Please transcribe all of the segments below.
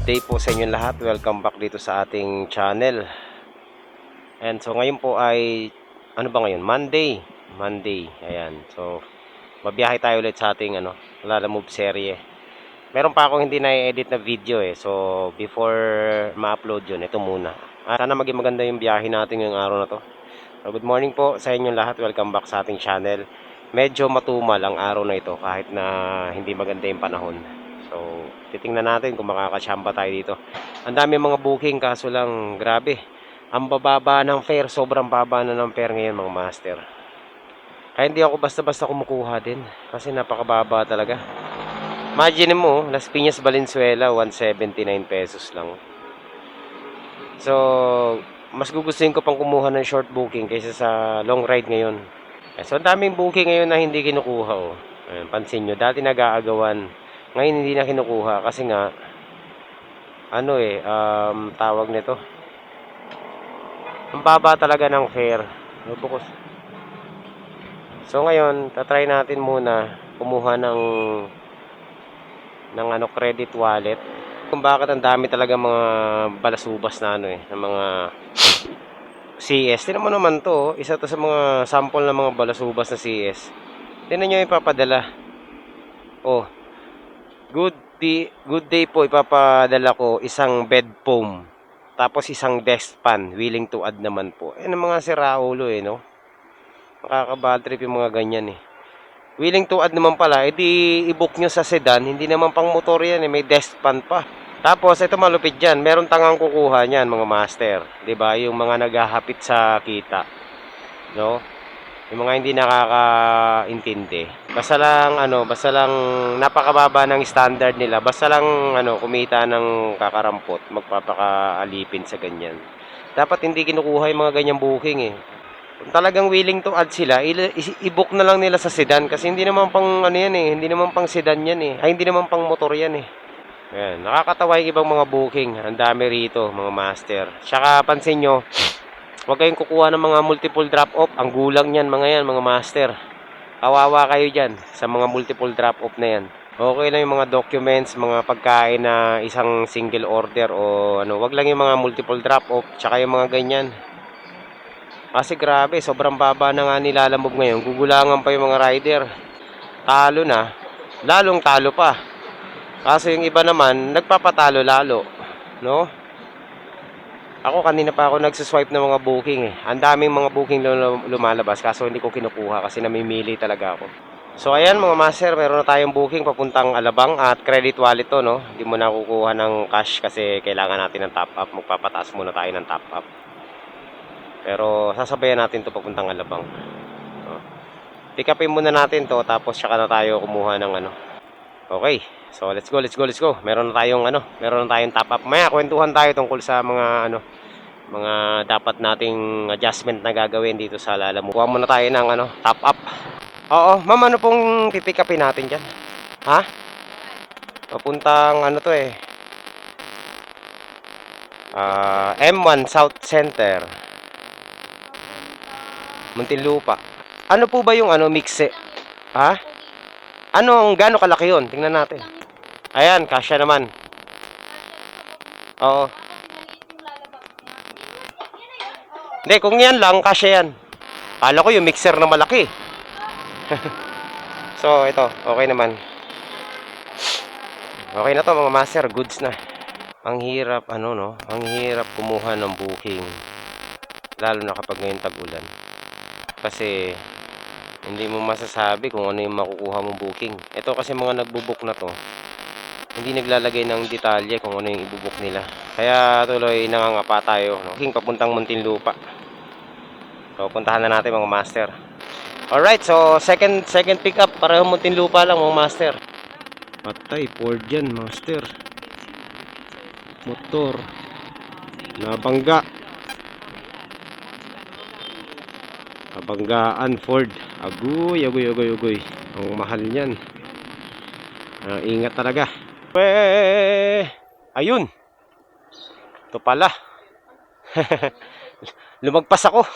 day po sa inyong lahat. Welcome back dito sa ating channel. And so ngayon po ay ano ba ngayon? Monday. Ayan. So mabiyahe tayo ulit sa ating Lala Move serye. Meron pa akong hindi na-edit na video eh. So before ma-upload 'yun, ito muna. Sana maging maganda yung biyahe natin ngayong araw na 'to. So good morning po sa inyong lahat. Welcome back sa ating channel. Medyo matumal ang araw na ito kahit na hindi maganda yung panahon. So, titingnan natin kung makakasyamba tayo dito. Ang dami mga booking kaso lang grabe. Ang bababa ng fare, sobrang baba na ng fare ngayon mga master. Kaya hindi ako basta-basta kumukuha din kasi napakababa talaga. Imagine mo, Las Piñas, Valenzuela, 179 pesos lang. So, mas gugustuhin ko pang kumuha ng short booking kaysa sa long ride ngayon. So, ang daming booking ngayon na hindi kinukuha. Oh. Ayan, pansin nyo, dati nag-aagawan. Ngayon hindi na kinukuha kasi nga tawag nito. Ang baba talaga ng fare. So ngayon, tatry natin muna kumuha ng credit wallet. Kung bakit ang dami talaga mga balasubas na ng mga CS. Tingnan mo naman to, isa to sa mga sample ng mga balasubas na CS. Tingnan niyo ipapadala. Oh. Good day po, ipapadala ko isang bed foam. Tapos isang desk fan, willing to add naman po. Ang mga siraulo no. Makaka-bad trip yung mga ganyan Willing to add naman pala, edi i-book nyo sa sedan, hindi naman pang motor yan may desk fan pa. Tapos ito malupit dyan, meron tangang kukuha niyan mga master. 'Di ba? Yung mga naghahapit sa kita. No? Yung mga hindi nakakaintindi. Basta lang napakababa ng standard nila. Basta lang kumita ng kakarampot, magpapakaalipin sa ganyan. Dapat hindi kinukuha yung mga ganyang booking Kung talagang willing to add sila, i-book na lang nila sa sedan kasi hindi naman pang hindi naman pang sedan yan Ay hindi naman pang motor yan Ayan, nakakatawa yung ibang mga booking. Ang dami rito, mga master. Tsaka pansin nyo, huwag kayong kukuha ng mga multiple drop-off. Ang gulang yan, mga master. Kawawa kayo dyan sa mga multiple drop-off na yan. Okay lang yung mga documents, mga pagkain na isang single order o wag lang yung mga multiple drop-off, tsaka yung mga ganyan. Kasi grabe, sobrang baba na nga nilalamog ngayon. Gugulangan pa yung mga rider. Talo na, lalong talo pa. Kaso yung iba naman, nagpapatalo lalo. No? Ako kanina pa ako nagsiswipe ng mga booking Ang daming mga booking lumalabas kaso hindi ko kinukuha kasi namimili talaga ako. So ayan mga master, meron na tayong booking papuntang Alabang at credit wallet to no. Hindi mo na kukuha ng cash kasi kailangan natin ng top up. Magpapataas muna tayo ng top up. Pero sasabayan natin to papuntang Alabang. Pick upin muna natin to tapos saka na tayo kumuha ng Okay. So let's go. Meron na tayong top up. Maya kwentuhan tayo tungkol sa mga mga dapat nating adjustment na gagawin dito sa Lala Move. Kuha muna tayo ng top up. Oo, ma'am, ano pong pipick upin natin diyan? Ha? Papuntang to M1 South Center. Muntinlupa. Ano po ba yung mixe? Ha? Gaano kalaki yun? Tingnan natin. Ayan, kasya naman. Oo. Hindi, kung yan lang, kasya yan. Kala ko yung mixer na malaki. So, ito. Okay naman. Okay na to mga master. Goods na. Ang hirap, ang hirap kumuha ng booking. Lalo na kapag ngayon tag-ulan. Kasi hindi mo masasabi kung ano yung makukuha mong booking. Ito kasi mga nagbo-book na to, hindi naglalagay ng detalye kung ano yung ibubook nila. Kaya tuloy nangangapa tayo. Booking papuntang Muntinlupa. So puntahan na natin mga master. Alright, so second pick up. Parehong Muntinlupa lang mga master. Patay, Ford yan master. Motor. Nabangga. Kabanggaan Ford. Agoy. Ang mahal niyan. Ingat talaga. Ayun. Ito pala. Lumagpas ako.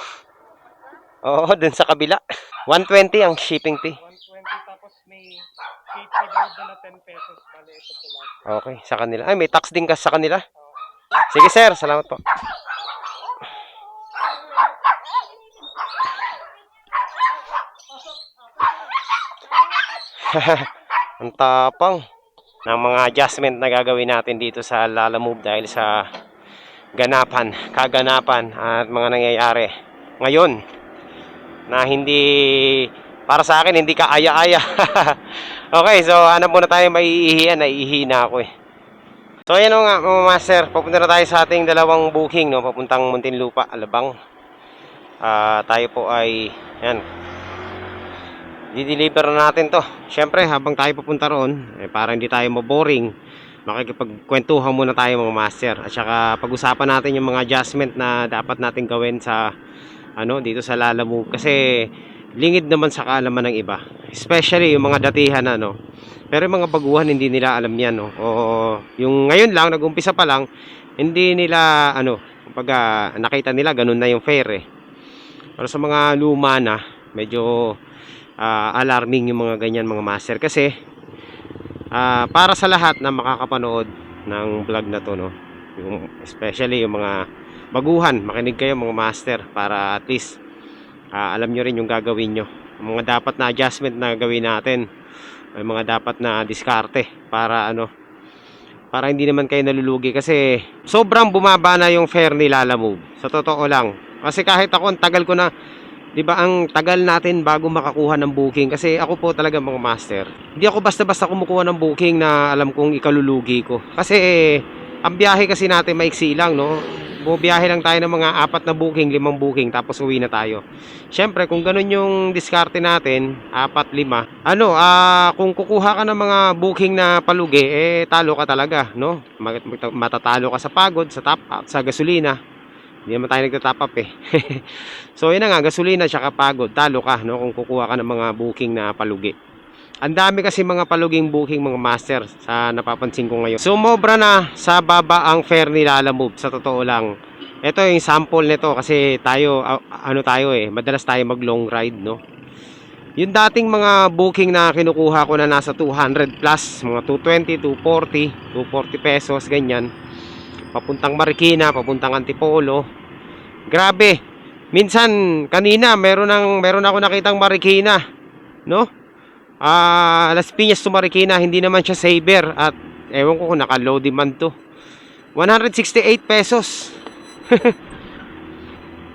Oo, dun sa kabila. 120 ang shipping fee. 120 tapos may gate fee daw doon na 10 pesos. Bale, ito po lang. Okay, sa kanila. Ay, may tax din ka sa kanila. Sige sir, salamat po. Ang tapang ng mga adjustment na gagawin natin dito sa Lalamove dahil sa kaganapan at mga nangyayari ngayon na hindi para sa akin hindi kaaya-aya. Okay, so hanap muna tayo maiihihan, naiihi na ako eh. So ayan o nga mga master, papunta na tayo sa ating dalawang booking, no, papuntang Muntinlupa, Alabang. Tayo po ay yan, di-deliver na natin to. Syempre habang tayo papunta roon, para hindi tayo maboring, makikipagkwentuhan muna tayo mga master. At saka pag-usapan natin yung mga adjustment na dapat natin gawin sa dito sa Lalamove. Kasi lingid naman sa kaalaman ng iba. Especially yung mga datihan Pero yung mga baguhan hindi nila alam yan O yung ngayon lang, nag-umpisa pa lang, hindi nila kumbaga nakita nila ganun na yung fare Pero sa mga luma na, medyo alarming yung mga ganyan mga master kasi para sa lahat na makakapanood ng vlog na to especially yung mga baguhan, makinig kayo mga master para at least alam nyo rin yung gagawin nyo, mga dapat na adjustment na gawin natin, may mga dapat na diskarte para para hindi naman kayo nalulugi kasi sobrang bumaba na yung fare ni Lalamove sa totoo lang. Kasi kahit ako, ang tagal ko na, di ba, ang tagal natin bago makakuha ng booking. Kasi ako po talaga mga master, hindi ako basta-basta kumukuha ng booking na alam kong ikalulugi ko. Kasi ang biyahe kasi natin maiksi lang, bumiyahe lang tayo ng mga 4 na booking, 5 booking, tapos uwi na tayo. Syempre, kung ganun yung diskarte natin, 4, 5, kung kukuha ka ng mga booking na palugi, talo ka talaga, matatalo ka sa pagod, sa top up, sa gasolina. Hindi naman tayo nagtatop up So yun na nga, gasolina tsaka pagod, talo ka kung kukuha ka ng mga booking na palugi. Ang dami kasi mga paluging booking mga master sa napapansin ko ngayon. Sumobra na sa baba ang fare ni Lalamove sa totoo lang. Ito yung sample nito kasi tayo madalas tayo mag long ride Yung dating mga booking na kinukuha ko na nasa 200 plus, mga 220, 240, 240 pesos ganyan. Papuntang Marikina, papuntang Antipolo. Grabe. Minsan kanina meron ako nakitang Marikina, Las Piñas to Marikina, hindi naman siya saver at ewan ko kung naka-low demand to. 168 pesos.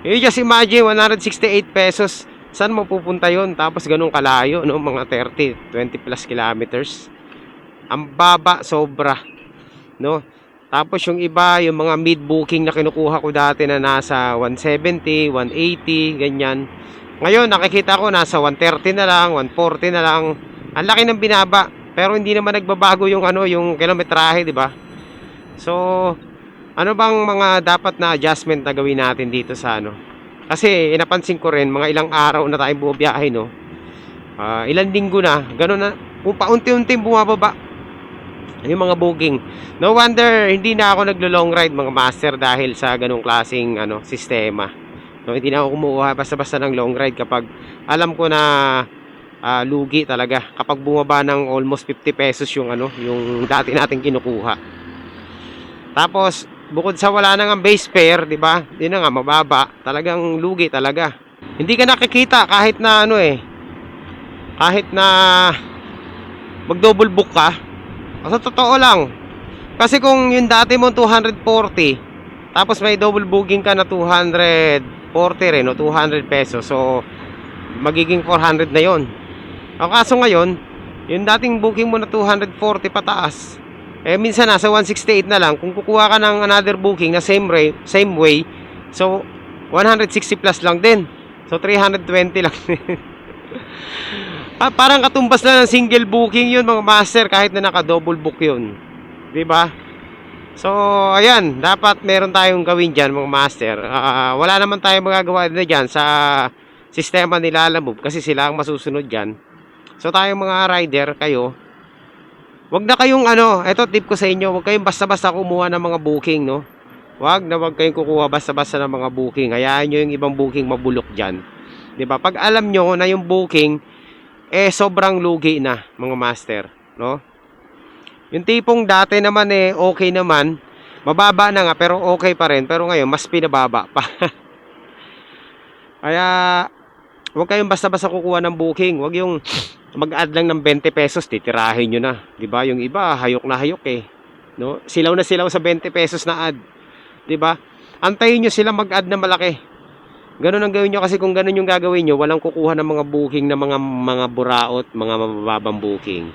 You just imagine 168 pesos. Saan mapupunta yon? Tapos ganun kalayo, mga 20 plus kilometers. Ang baba sobra, Tapos yung iba, yung mga mid-booking na kinukuha ko dati na nasa 170, 180, ganyan. Ngayon, nakikita ko nasa 130 na lang, 140 na lang. Ang laki ng binaba, pero hindi naman nagbabago yung yung kilometrahe, di ba? So, ano bang mga dapat na adjustment na gawin natin dito sa Kasi napansin ko rin, mga ilang araw na tayong bumiyahe, ilang linggo na, gano'n na, kung paunti-unti bumababa yung mga booking. No wonder hindi na ako naglo-long ride mga master dahil sa ganung klaseng sistema. Hindi na ako kumuha basta-basta ng long ride kapag alam ko na lugi talaga. Kapag bumaba ng almost 50 pesos yung yung dati nating kinukuha. Tapos bukod sa wala nang ang base fare, 'di ba? Hindi na nga mababa, talagang lugi talaga. Hindi ka nakikita kahit na kahit na mag-double book ka. Sa totoo lang. Kasi kung yung dati mo 240, tapos may double booking ka na 240 rin 200 pesos. So magiging 400 na yon. Ang kaso ngayon, yung dating booking mo na 240 pataas, minsan nasa 168 na lang. Kung kukuha ka ng another booking na same way, so 160 plus lang din. So 320 lang. Parang katumbas na ng single booking yun mga master kahit na naka-double book yun. 'Di ba? So, ayan, dapat meron tayong gawin diyan mga master. Wala naman tayong magagawa na diyan sa sistema ni Lalamove kasi sila ang masusunod diyan. So, tayong mga rider, kayo, wag na kayong eto tip ko sa inyo, wag kayong basta-basta kumuha ng mga booking, Wag kayong kukuha basta-basta ng mga booking. Hayaan niyo yung ibang booking mabulok diyan. 'Di ba? Pag alam nyo na yung booking eh sobrang lugi na, mga master, no? Yung tipong dati naman eh okay naman, mababa na nga pero okay pa rin, pero ngayon mas pinababa pa. Kaya huwag kayong basta-basta kukuha ng booking, huwag yung mag-add lang ng 20 pesos, titirahin nyo na, 'di ba? Yung iba hayok na hayok eh, no? Silaw na silaw sa 20 pesos na ad, 'di ba? Antayin nyo sila mag-add na malaki. Ganun ang gawin nyo, kasi kung ganun yung gagawin nyo, walang kukuha ng mga booking na mga buraot, mga mababang booking.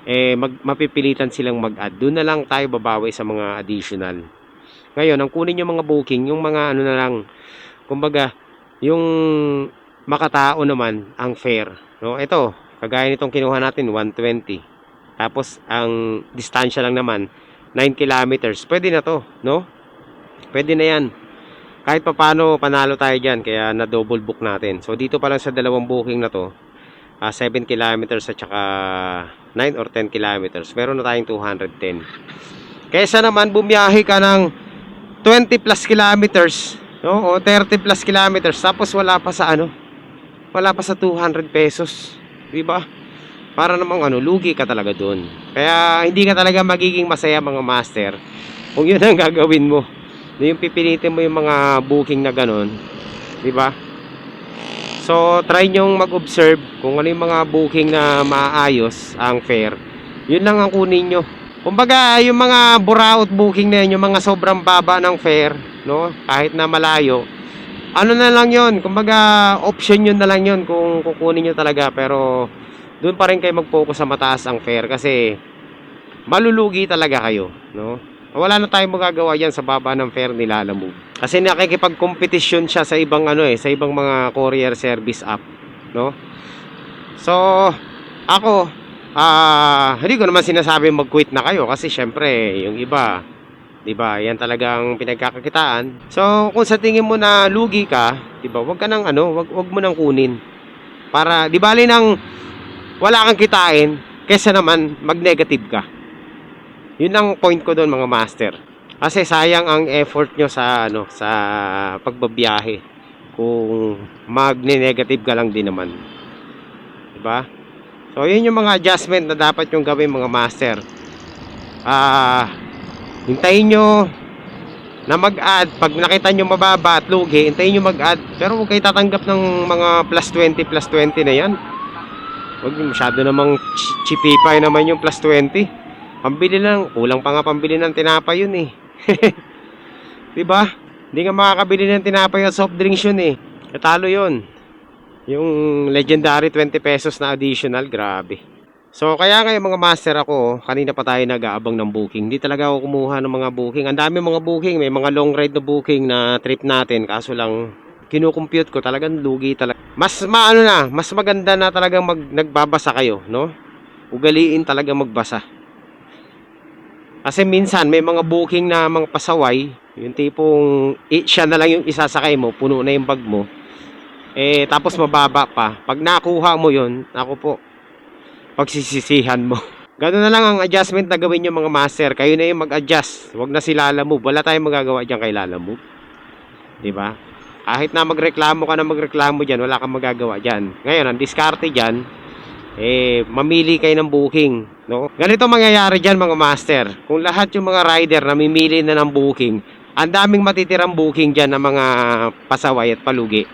Eh mapipilitan silang mag-add. Doon na lang tayo babawi sa mga additional. Ngayon, ang kunin yung mga booking, yung mga ano na lang, kumbaga, yung makatao naman ang fare, no? Ito, kagaya nitong kinuha natin 120. Tapos ang distansya lang naman 9 kilometers. Pwede na to, no? Pwede na 'yan. Kahit papaano panalo tayo diyan, kaya na double book natin. So dito pa lang sa dalawang booking na to, 7 kilometers at saka 9 or 10 kilometers, meron na tayong 210. Kaysa naman bumiyahe ka ng 20 plus kilometers, no? O 30 plus kilometers, tapos wala pa sa ano, wala pa sa 200 pesos, di ba? Para namang ano, lugi ka talaga doon. Kaya hindi ka talaga magiging masaya, mga master, kung yun ang gagawin mo. Yung pipilitin mo yung mga booking na ganun, di ba? So try nyong mag-observe kung ano yung mga booking na maayos ang fare. Yun lang ang kunin nyo. Kumbaga yung mga buraot booking na yun, yung mga sobrang baba ng fare, no? Kahit na malayo, ano na lang yun, kumbaga option yun na lang yun kung kukunin nyo talaga. Pero doon pa rin kayo mag-focus sa mataas ang fare, kasi malulugi talaga kayo, no? Wala na tayong magagawa yan sa baba ng fare ni Lalamove. Kasi nakikipag-competition siya sa ibang ano eh, sa ibang mga courier service app, no? So, ako, hindi ko naman sinasabi mag-quit na kayo, kasi syempre, yung iba, 'di ba? Yan talagang pinagkakakitaan. So, kung sa tingin mo na lugi ka, 'di ba? Wag ka nang ano, wag mo nang kunin. Para 'di bali nang wala kang kitain, kaysa naman mag-negative ka. Yun ang point ko doon, mga master. Kasi sayang ang effort nyo sa ano, sa pagbabiyahe kung magne-negative ka lang din naman. 'Di ba? So, yun yung mga adjustment na dapat yung gawin, mga master. Hintayin nyo na mag-add. Pag nakita nyo mababa at lugi, hintayin nyo mag-add. Pero huwag kayo tatanggap ng mga plus 20 na yan. Huwag masyado namang chipipay naman yung plus 20. Pambili lang, kulang pa nga pambili ng tinapay yun eh. 'Di ba? Hindi nga makakabili ng tinapay at soft drinks yun eh. Katalo yun. Yung legendary 20 pesos na additional, grabe. So kaya ngayon, mga master, ako, kanina pa tayo nag-aabang ng booking. Hindi talaga ako kumuha ng mga booking. Ang dami mga booking, may mga long ride na booking na trip natin. Kaso lang, kinukompute ko, talagang lugi talaga. Mas maano na, mas maganda na talagang nagbabasa kayo, no? Ugaliin talaga magbasa. Kasi minsan may mga booking na mga pasaway, yung tipong siya na lang yung isasakay mo, puno na yung bag mo, eh tapos mababa pa. Pag nakuha mo yun, ako po, pagsisisihan mo. Ganoon na lang ang adjustment na gawin nyo, mga master. Kayo na yung mag-adjust, wag na si Lalamove. Wala tayong magagawa dyan kay Lalamove, diba? Kahit na magreklamo ka na magreklamo dyan, wala kang magagawa dyan. Ngayon, ang diskarte dyan, eh mamili kayo ng booking, no? Ganito mangyayari dyan, mga master. Kung lahat yung mga rider namimili na ng booking, ang daming matitirang booking dyan ng mga pasaway at palugi.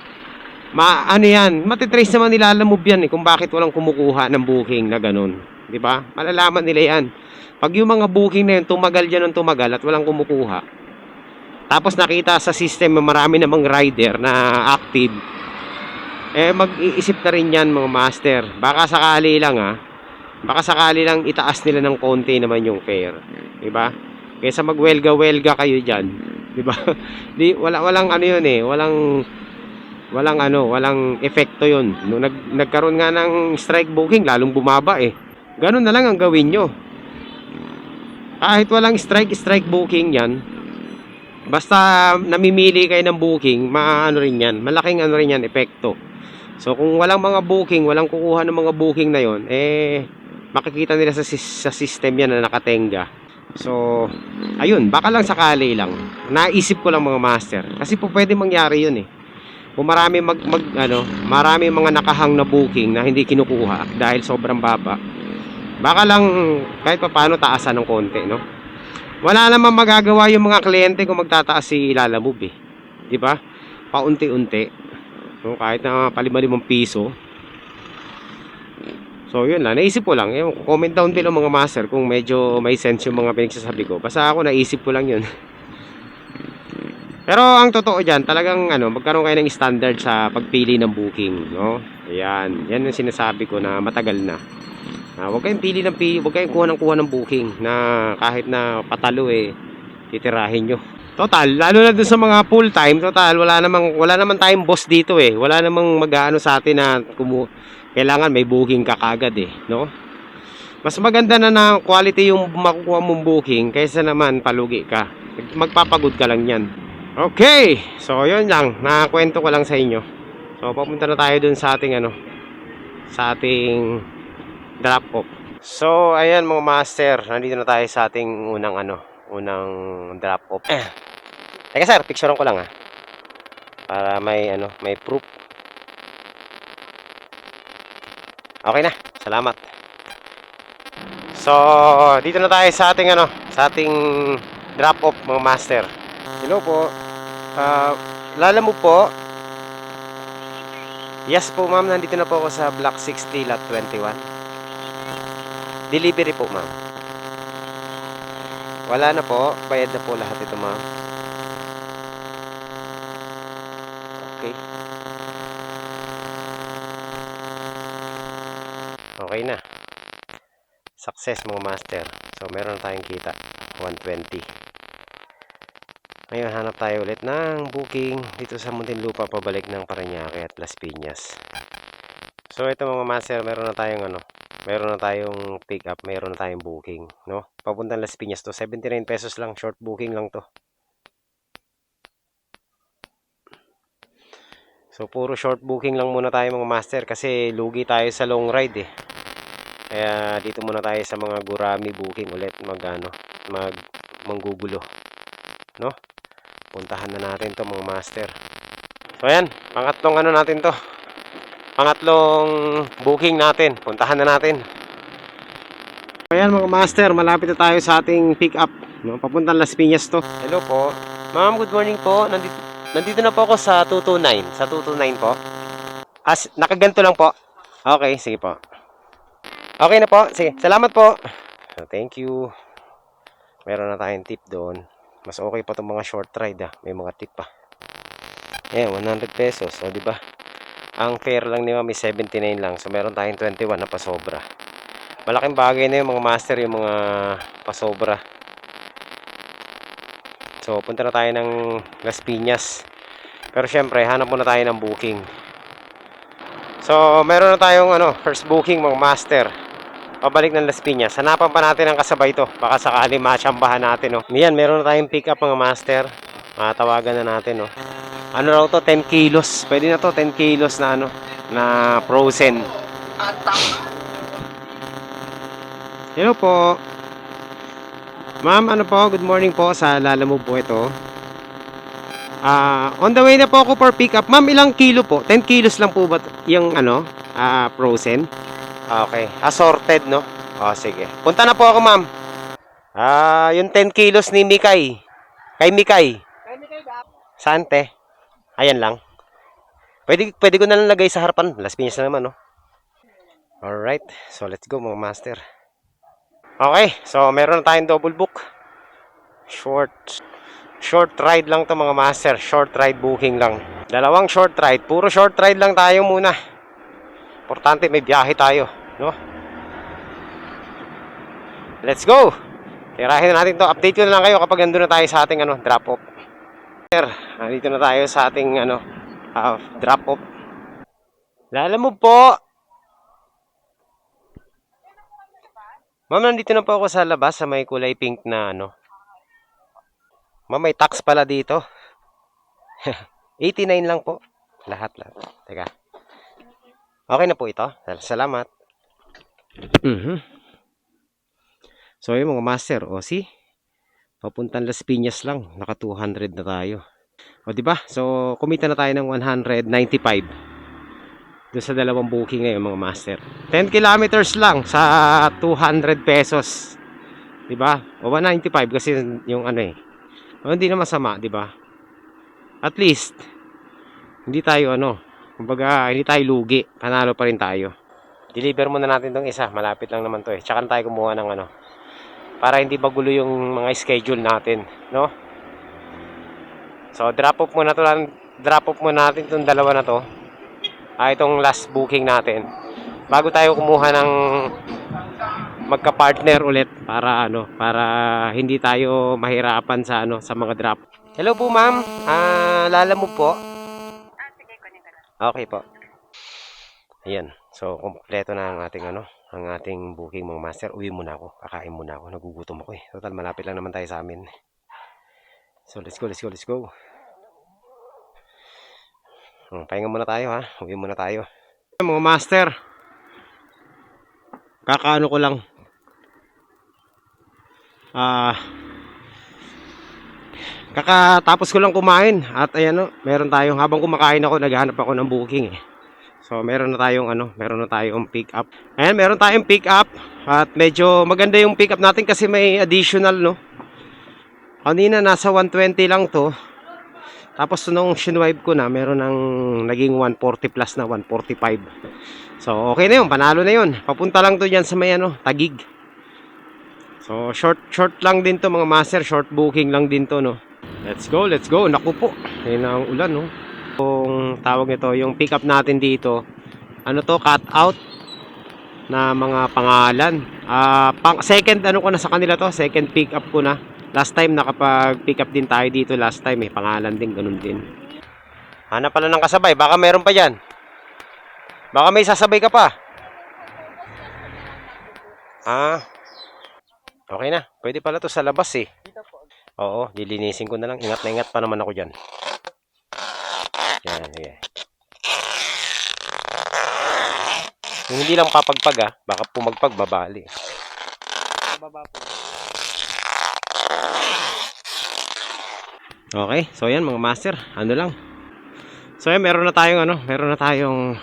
Ano yan, matitrace naman nila, Lalamove yan eh, kung bakit walang kumukuha ng booking na ganun, di ba? Malalaman nila yan. Pag yung mga booking na yun tumagal dyan ng tumagal at walang kumukuha, tapos nakita sa system na marami namang rider na active, eh mag-iisip na rin yan, mga master. Baka sakali lang baka sakali lang itaas nila ng konti naman yung fare, di ba? Kaysa magwelga-welga kayo diyan, di ba? Walang ano yun eh, walang epekto yun. Nung nagkaroon nga ng strike booking, lalong bumaba eh. Ganun na lang ang gawin nyo. Kahit walang strike booking yan, basta namimili kayo ng booking, maano rin yan, malaking ano rin yan, epekto. So kung walang mga booking, walang kukuha ng mga booking na yon, eh makikita nila sa system yan na nakatenga. So ayun, baka lang sakali lang. Naisip ko lang, mga master, kasi po pwede mangyari yun eh. kung marami marami mga nakahang na booking na hindi kinukuha dahil sobrang baba, baka lang kahit papaano taasan ng konti, no? Wala namang magagawa yung mga kliyente kung magtataas si Lalamove, eh. 'Di ba? Paunti-unti. No, kahit na palima-limang piso. So, yun lang. Naisip ko lang. Yung comment down below mga master kung medyo may sense yung mga pinagsasabi ko. Basta ako naisip ko lang yun. Pero ang totoo dyan, talagang magkaroon kayo ng standard sa pagpili ng booking, no? Ayan. Yan yung sinasabi ko na matagal na. Huwag kayong huwag kayong kuha ng booking na kahit na patalo titirahin nyo. Total, lalo na dun sa mga full time, total wala namang tayong boss dito eh. Wala namang mag-aano sa atin na kailangan may booking ka kagad no? Mas maganda na quality yung makukuha mong booking kaysa naman palugi ka. Magpapagod ka lang yan. Okay, so yun lang, nakakwento ko lang sa inyo. So papunta na tayo dun sa ating sa ating drop off. So ayan mga master, nandito na tayo sa ating unang drop off. Teka sir, picturean ko lang para may proof. Okay na, salamat. So dito na tayo sa ating sa ating drop off mga master. Hello po. Lalamove po. Yes po ma'am, nandito na po ako sa Block 60 Lot 21. Delivery po ma'am. Wala na po, bayad na po lahat ito ma'am. Okay. Okay na. Success mga master. So meron tayong kita 120. Ngayon hanap tayo ulit ng booking dito sa Muntinlupa pabalik ng Parañaque at Las Piñas. So ito mga master, meron na tayong pick up, meron na tayong booking, no? Papuntang Las Piñas to, 79 pesos lang, short booking lang to. So puro short booking lang muna tayo mga master kasi lugi tayo sa long ride Kaya dito muna tayo sa mga gurami booking ulit manggugulo, no? Puntahan na natin to mga master. So ayan, pangatlong natin to. Pangatlong booking natin. Puntahan na natin. So ayan mga master, malapit na tayo sa ating pick up, no? Papuntang Las Piñas to. Hello po. Ma'am, good morning po. Nandito na po ako sa 229. Sa 229 po. Nakaganto lang po. Okay, sige po. Okay na po. Sige, salamat po. So, thank you. Meron na tayong tip doon. Mas okay pa itong mga short ride May mga tip pa. Ayan, 100 pesos. O, diba? Ang fare lang ni ma'am is 79 lang. So, meron tayong 21 na pasobra. Malaking bagay na yung mga master, yung mga pasobra. So, punta na tayo ng Las Piñas. Pero syempre, hanap muna tayo ng booking. So, meron na tayong first booking mga master. Pabalik ng Las Piñas. Hanapan pa natin ang kasabay to. Baka sakali matsambahan natin, no. Yan, meron na tayong pick up mga master. Tawagan na natin, no. Ano raw to? 10 kilos. Pwede na to, 10 kilos na na frozen. Hello po. Ma'am, good morning po sa Lalamove po ito. On the way na po ako for pick up. Ma'am, ilang kilo po? 10 kilos lang po ba yung frozen? Okay. Assorted, no? Sige. Punta na po ako, ma'am. Yung 10 kilos ni Mikay. Kay Mikay. Saan, te? Ayan lang. Pwede ko na lang lagay sa harapan. Las Piñas na naman, no? Alright. So, let's go, mga master. Okay. So, meron na tayong double book. Short ride lang to mga master. Short ride booking lang. Dalawang short ride. Puro short ride lang tayo muna. Importante may biyahe tayo, no? Let's go. Tirahin na natin to. Update ko na lang kayo kapag nandun na tayo sa ating drop off. Nandito na tayo sa ating drop off. Lalamove po. Ma'am, nandito na po ako sa labas sa may kulay pink na Ma'am, may tax pala dito. 89 lang po. Lahat. Teka. Okay na po ito. Salamat. So yung mga master, see? Papuntang Las Piñas lang. Naka 200 na tayo. O, di ba? So, kumita na tayo ng 195 doon sa dalawang booking ngayon, mga master. 10 kilometers lang sa 200 pesos. Di ba? O 195 kasi yung ano eh. O, hindi na masama, di ba? At least, hindi tayo ano, kumbaga, hindi tayo lugi. Panalo pa rin tayo. Deliver muna natin tong isa. Malapit lang naman to eh. Tsaka na tayo kumuha ng ano. Para hindi magulo yung mga schedule natin. No? So, drop off muna natin itong dalawa na to. Itong last booking natin. Bago tayo kumuha ng magka-partner ulit para ano, para hindi tayo mahirapan sa ano, sa mga drop. Hello po, ma'am. Lala mo po? Sige, kunin ko lang. Okay po. Ayan. So, kompleto na ang ating ano, ang ating booking, mga master. Uwi muna ako. Kakain muna ako. Nagugutom ako eh. Total, malapit lang naman tayo sa amin. So, let's go. Pahinga muna tayo ha. Uwi muna tayo. Mga master. Kakaano ko lang. Kakatapos ko lang kumain. At ayan o, meron tayong, habang kumakain ako, naghahanap ako ng booking eh. So, meron na tayong pick up. Ayan, meron tayong pick up. At medyo maganda yung pick up natin kasi may additional, no? Kanina nasa 120 lang to. Tapos nung shinwipe ko na, meron ng naging 140 plus na 145. So, okay na yun. Panalo na yun. Papunta lang to dyan sa may ano, Tagig. So, short lang din to, mga master. Short booking lang din to, no? Let's go. Naku po. Ayun na ang ulan, no? Kung tawag nito, yung pick up natin dito, ano to, cut out na mga pangalan. Second ano ko na sa kanila to, second pick up ko na. Last time nakapag-pick up din tayo dito last time eh. Pangalan din, ganun din. Hanap pala ng kasabay. Baka meron pa dyan. Baka may sasabay ka pa. Okay na. Pwede pala to sa labas eh. Oo, dilinisin ko na lang. Ingat na ingat pa naman ako dyan. Yan, sige. Yung hindi lang papagpag baka pumagpag, babali. Baba po. Okay, so yan mga master, ano lang. So yan, meron na tayong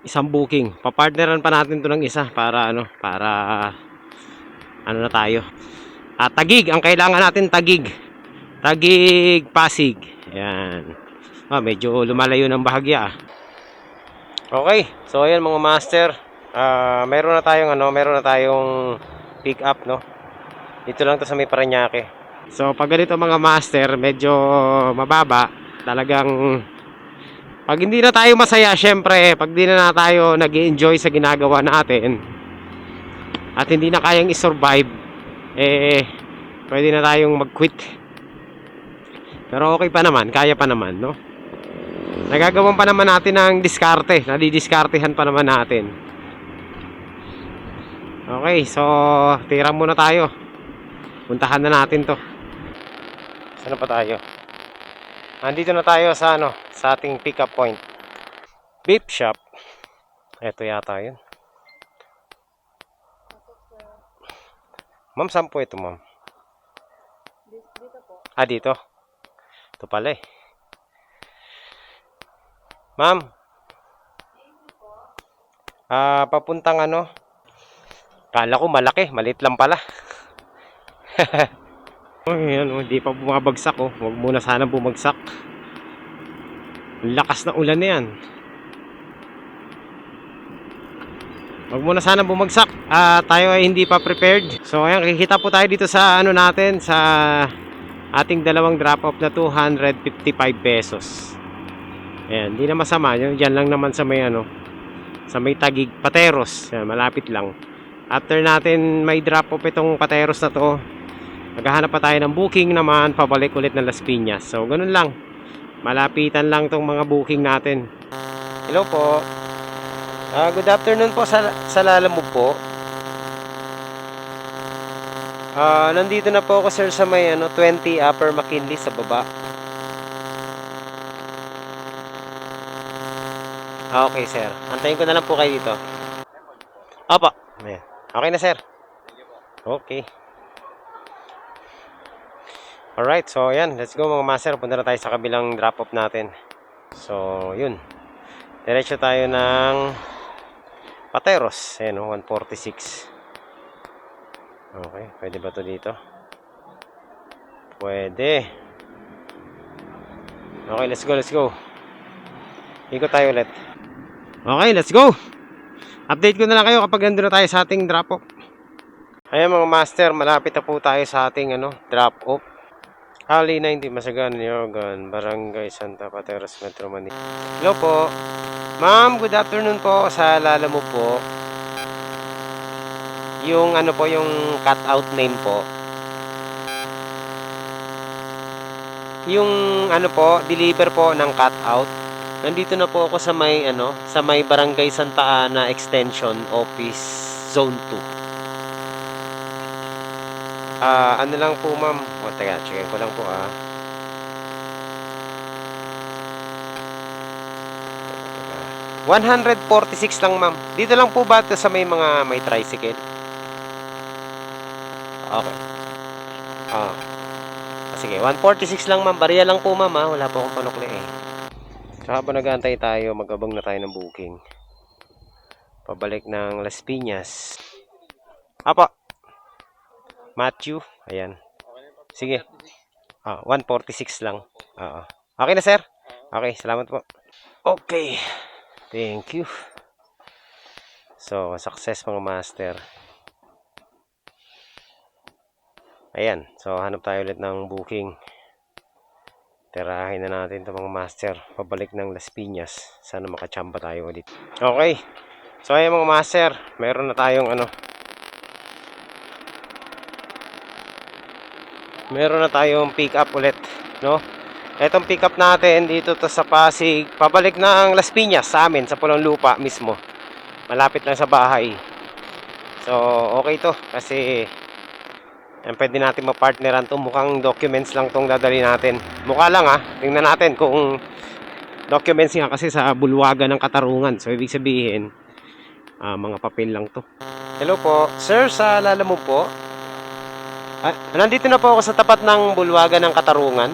isang booking. Papartneran pa natin to ng isa para ano na tayo. Tagig, ang kailangan natin Tagig Pasig. Yan. Medyo lumalayo ng bahagya. Okay, so yan mga master. Meron na tayong pick up, no. Dito lang to sa may Parañaque. So, pag ganito mga master, medyo mababa. Talagang, pag hindi na tayo masaya, syempre, pag hindi na tayo nag-enjoy sa ginagawa natin, at hindi na kayang i-survive, pwede na tayong mag-quit. Pero okay pa naman, kaya pa naman, no? Nagagawan pa naman natin ng diskarte. Nadidiskartehan pa naman natin. Okay, so, tira muna tayo. Puntahan na natin to. Saan pa tayo? Andito na tayo sa sa ating pick up point. Beef shop. Ito yata yun. Ma'am, saan po ito, ma'am? Dito po. Dito. Ito pala eh. Ma'am. Papuntang kala ko malaki, maliit lang pala. Hindi pa bumabagsak oh. Huwag muna sana bumagsak. Lakas na ulan na yan. Huwag muna sana bumagsak. Tayo ay hindi pa prepared. So ayan, kikita po tayo dito sa natin, sa ating dalawang drop off na 255 pesos. Ayan, hindi na masama. Diyan lang naman sa may sa may Tagig, Pateros. Ayan, malapit lang. After natin may drop off itong Pateros na to, maghahanap pa tayo ng booking naman pabalik ulit ng Las Piñas. So ganun lang. Malapitan lang tong mga booking natin. Hello po. Good afternoon po sa Lalamove po. Nandito na po ako sir sa may 20 Upper McKinley sa baba. Okay sir. Antayin ko na lang po kayo dito. Opo. Okay na sir. Okay. Alright, so ayan, let's go mga master. Punta na tayo sa kabilang drop off natin. So, yun. Diretso tayo ng Pateros. Ayan, 146. Okay, pwede ba to dito? Pwede. Okay, let's go, let's go. Ikot tayo ulit. Okay, let's go. Update ko na lang kayo kapag nandun na tayo sa ating drop off. Ayan mga master, malapit na po tayo sa ating drop off. Ali 90 Masagan, Yogan, Barangay Santa Pateros, Metro Manila. Hello po. Ma'am, good afternoon po. Sa alala mo po, yung po, yung cut out name po. Yung po, deliver po ng cut out. Nandito na po ako sa may sa may Barangay Santa Ana Extension Office Zone 2. Ano lang po ma'am. O, teka, checkin ko lang po 146 lang ma'am. Dito lang po ba ito sa may tricycle? Okay. Sige, 146 lang ma'am. Bariya lang po ma'am Wala po akong panukli eh. So habang nag-aantay tayo, mag-abang na tayo ng booking. Pabalik ng Las Piñas. Apa? Matthew, ayan. Sige. 146 lang. Okay na, sir? Okay, salamat po. Okay. Thank you. So, success mga master. Ayan. So, hanap tayo ulit ng booking. Tirahin na natin ito mga master. Pabalik ng Las Piñas. Sana makachamba tayo ulit. Okay. So, ayan mga master. Meron na tayong meron na tayong pick up ulit, no? Etong pick up natin dito to sa Pasig, pabalik na ang Las Piñas sa amin, sa Pulang Lupa mismo. Malapit lang sa bahay. So, okay to kasi pwede natin ma-partneran to. Mukhang documents lang tong dadali natin. Mukha lang tingnan natin kung documents nga kasi sa bulwagan ng Katarungan. So, ibig sabihin mga papel lang to. Hello po, sir, sa alala mo po? Nandito na po ako sa tapat ng bulwagan ng Katarungan.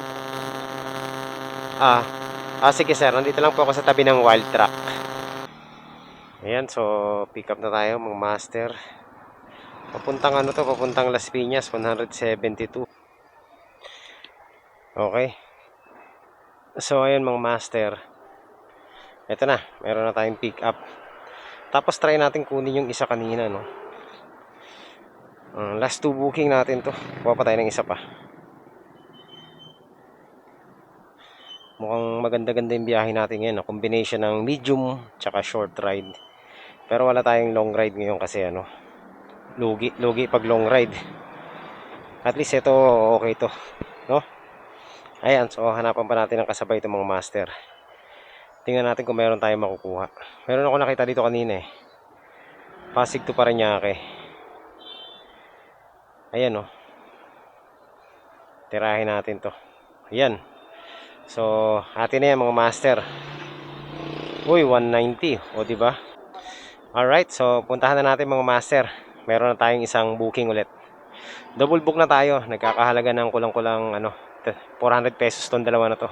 Sige sir, nandito lang po ako sa tabi ng Wild Truck. Ayan, so pick up na tayo mga master. Papuntang papuntang Las Piñas, 172. Okay. So ayan mga master. Ito na, meron na tayong pick up. Tapos try natin kunin yung isa kanina, no? Last 2 booking natin to. Kuha pa tayo ng isa pa. Mukhang maganda-ganda yung biyahe natin ngayon. Combination ng medium tsaka short ride. Pero wala tayong long ride ngayon kasi lugi pag long ride. At least ito okay to, no? Ayan, so hanapan pa natin ng kasabay itong mga master. Tingnan natin kung meron tayong makukuha. Meron ako nakita dito kanina eh. Pasig to Parañaque. Ayan tirahin natin to. Ayan. So, atin na yan mga master. Uy, 190. O, diba? Alright, so puntahan na natin mga master. Meron na tayong isang booking ulit. Double book na tayo. Nagkakahalaga ng kulang-kulang 400 pesos tong dalawa na to.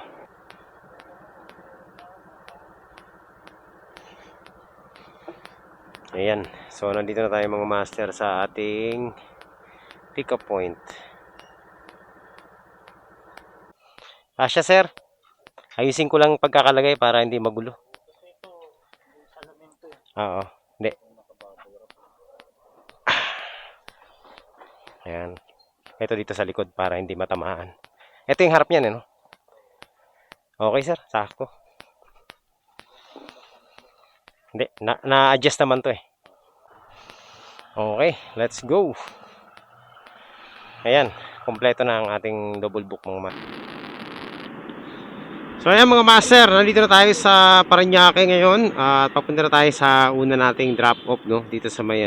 Ayan. So, nandito na tayo mga master sa ating pick up point. Asya sir, ayusin ko lang pagkakalagay para hindi magulo. Oo, hindi. Ayan. Ito dito sa likod para hindi matamaan. Ito yung harap niyan, no? Okay sir, sakto. Hindi, na-adjust naman to eh. Okay, let's go. Ayan, kompleto na ang ating double book mga So ayan mga master, nandito na tayo sa Parañaque ngayon at papunta na tayo sa una nating drop off, no? Dito sa may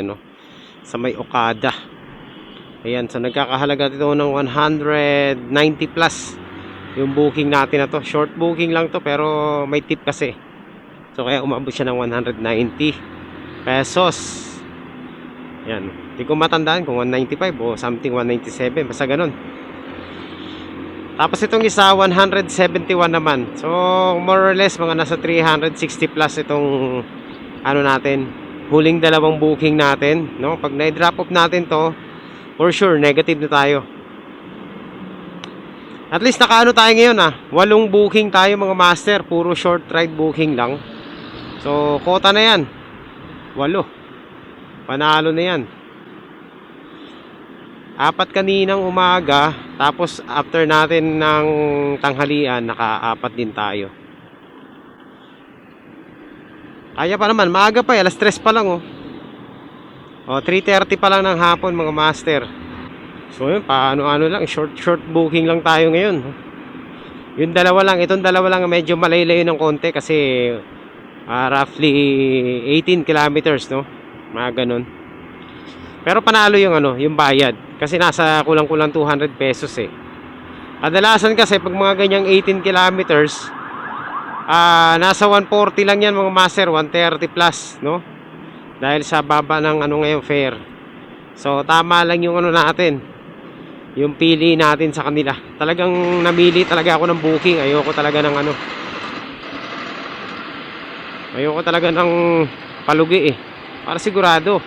sa may Okada. Ayan, so nagkakahalaga dito ng 190 plus yung booking natin na to. Short booking lang to pero may tip kasi. So kaya umabot siya ng 190 pesos. Ayan, hindi ko matandaan kung 195 o something 197, basta ganun. Tapos itong isa 171 naman. So more or less mga nasa 360 plus itong ano natin, huling dalawang booking natin, no? Pag na-drop off natin to, for sure negative na tayo. At least nakaano tayo ngayon 8 booking tayo mga master, puro short ride booking lang. So quota na yan. 8. Panalo na yan. 4 kaninang umaga, tapos after natin ng tanghalian, naka-4 din tayo. Kaya pa naman, maaga pa alas 3 pa lang 3:30 pa lang ng hapon mga master. So yun, paano-ano lang, short booking lang tayo ngayon. Yung dalawa lang, itong dalawa lang medyo malaylayo ng konti kasi roughly 18 kilometers, no? Mga ganun. Pero panalo yung yung bayad kasi nasa kulang-kulang 200 pesos eh. Kadalasan kasi pag mga ganyang 18 kilometers, nasa 140 lang yan mga master, 130 plus, no? Dahil sa baba ng ngayon fare. So tama lang yung natin, yung pili natin sa kanila. Talagang namili talaga ako ng booking. Ayoko talaga ng palugi eh, para sigurado.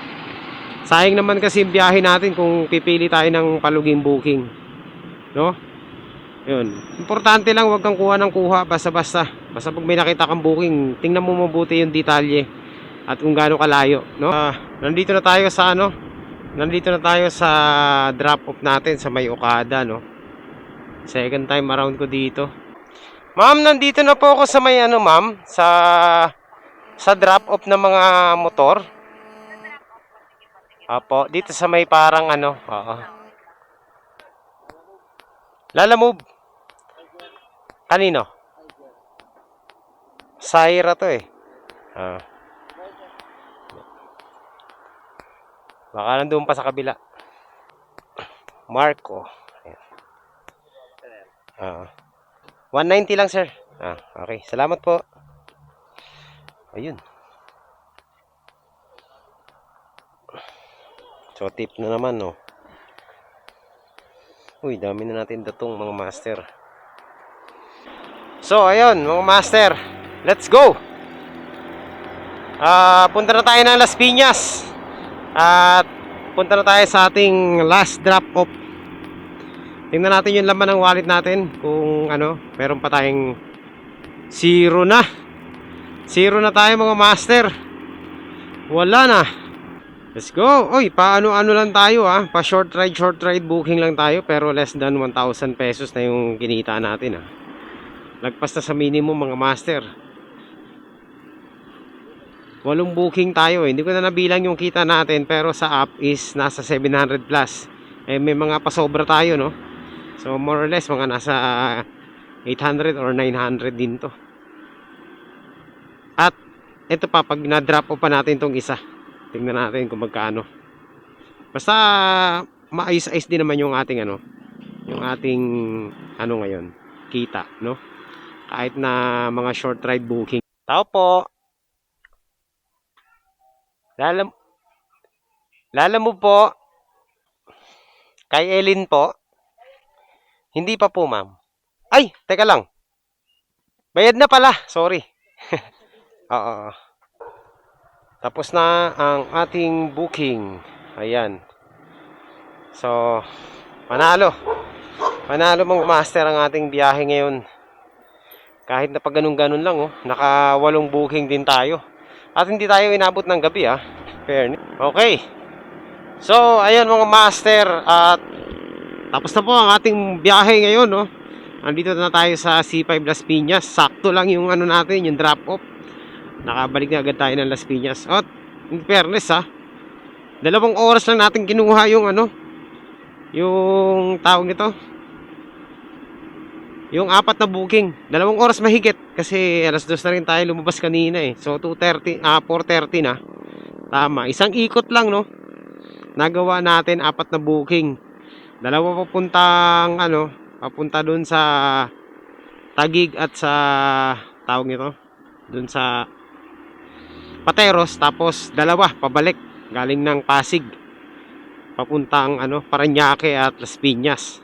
Sayang naman kasi yung biyahe natin kung pipili tayo ng paluging booking, no? Yun, importante lang wag kang kuha ng kuha basta-basta. Basta pag may nakita kang booking, tingnan mo mabuti yung detalye at kung gaano kalayo, no? Nandito na tayo sa drop off natin sa may Okada, no? Second time around ko dito. Ma'am, nandito na po ako sa may ma'am, sa drop off ng mga motor. Apo, dito sa may parang oo. Lalamove. Kanino? Saira to eh. Baka nandun pa sa kabila. Marco. 190 lang sir. Okay, salamat po. Ayun. So tip na naman, no. Uy, dami na natin datong mga master. So ayun mga master, let's go. Punta na tayo ng Las Piñas. At punta na tayo sa ating last drop off. Tingnan natin yung laman ng wallet natin, kung meron pa tayong zero na tayo mga master. Wala na. Let's go. Oy, paano lang tayo pa short ride booking lang tayo, pero less than 1,000 pesos na yung kinita natin Lagpas na sa minimum mga master. 8 booking tayo Hindi ko na nabilang yung kita natin, pero sa app is nasa 700 plus. May mga pasobra tayo, no? So more or less mga nasa 800 or 900 din to. At ito pa, pag na-drop off pa natin tong isa, tingnan natin kung magkano. Basta maayos-ayos din naman yung ating yung ating ngayon, kita, no? Kahit na mga short ride booking. Tao po. Lalamove po. Kay Elin po. Hindi pa po, ma'am. Ay, teka lang. Bayad na pala. Sorry. Oo. Tapos na ang ating booking. Ayan. So, panalo mga master ang ating biyahe ngayon. Kahit na pag ganun-ganun lang naka 8 booking din tayo. At hindi tayo inabot ng gabi Fair. Okay. So, ayan mga master, at tapos na po ang ating biyahe ngayon, no? Andito na tayo sa C5 Las Piñas. Sakto lang yung natin, yung drop off. Nakabalik na agad tayo ng Las Piñas. At in fairness 2 oras lang natin kinuha yung yung tawag nito, yung 4 na booking. 2 oras mahigit kasi alas 2 na rin tayo lumabas kanina So 4:30 na. Tama, isang ikot lang, no? Nagawa natin 4 na booking. 2 papunta dun sa Taguig at sa tawag nito, dun sa Pateros, tapos 2 pabalik galing ng Pasig papuntang Parañaque at Las Piñas.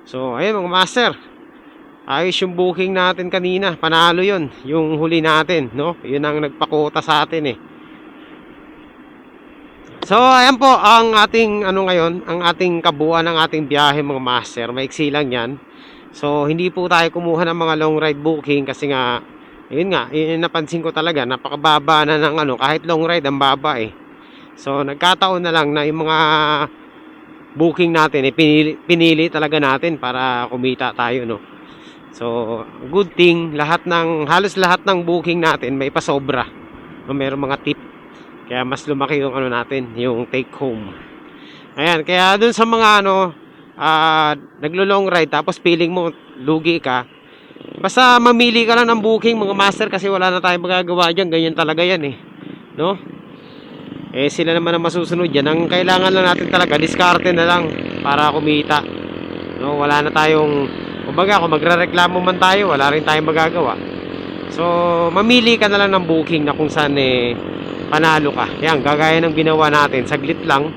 So, ayun mga master. Ayos yung booking natin kanina. Panalo yun. Yung huli natin, no? Yun ang nagpakota sa atin eh. So, ayan po ang ating ngayon, ang ating kabuuan ng ating biyahe mga master. Maiksi lang yan. So, hindi po tayo kumuha ng mga long ride booking kasi nga, yun nga, yun napansin ko talaga, napakababa na ng kahit long ride, ang baba eh. So, nagkataon na lang na yung mga booking natin, pinili talaga natin para kumita tayo, no? So, good thing, halos lahat ng booking natin may pasobra. No, mayroong mga tip. Kaya mas lumaki yung natin, yung take home. Ayan, kaya dun sa mga naglo-long ride tapos feeling mo lugi ka. Basta mamili ka lang ng booking mga master kasi wala na tayong magagawa diyan, ganyan talaga yan eh. No? Eh sila naman ang masusunod diyan. Ang kailangan lang natin talaga diskarte na lang para kumita. No, wala na tayong kumbaga kung magrereklamo man tayo, wala rin tayong magagawa. So, mamili ka na lang ng booking na kung saan panalo ka. Yan, gagaya ng ginawa natin, saglit lang.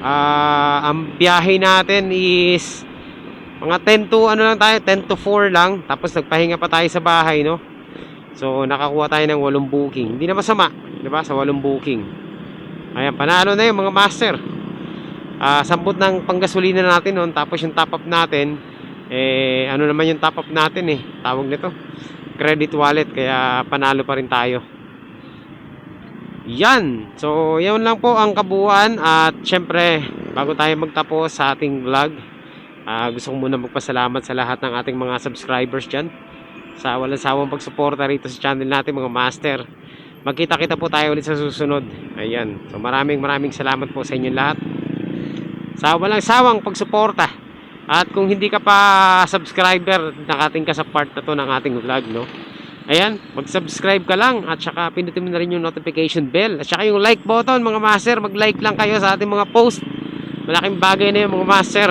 Ang biyahe natin is mga 10 to 10 to 4 lang. Tapos nagpahinga pa tayo sa bahay, no? So, nakakuha tayo ng 8 booking. Hindi na masama, 'di ba? Sa 8 booking. Ayan, panalo na 'yung mga master. Samput ng panggasolina natin noon, tapos yung top up natin naman yung top up natin tawag nito credit wallet, kaya panalo pa rin tayo. Yan, so yan lang po ang kabuuan. At syempre bago tayo magtapos sa ating vlog, gusto ko muna magpasalamat sa lahat ng ating mga subscribers dyan sa walang sawang pagsuporta rito sa channel natin mga master. Magkita-kita po tayo ulit sa susunod. Ayan, so maraming salamat po sa inyong lahat sa walang sawang pagsuporta. At kung hindi ka pa subscriber, nakating ka sa part na to ng ating vlog, no? Ayan, mag-subscribe ka lang at saka pindutin mo na rin yung notification bell at saka yung like button mga master. Mag-like lang kayo sa ating mga post. Malaking bagay na yun mga master.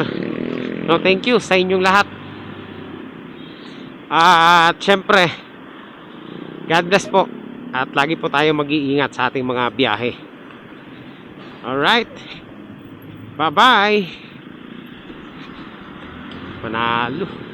No, thank you sa inyong lahat. At syempre, God bless po. At lagi po tayo mag-iingat sa ating mga biyahe. Alright. Bye-bye. Panalo.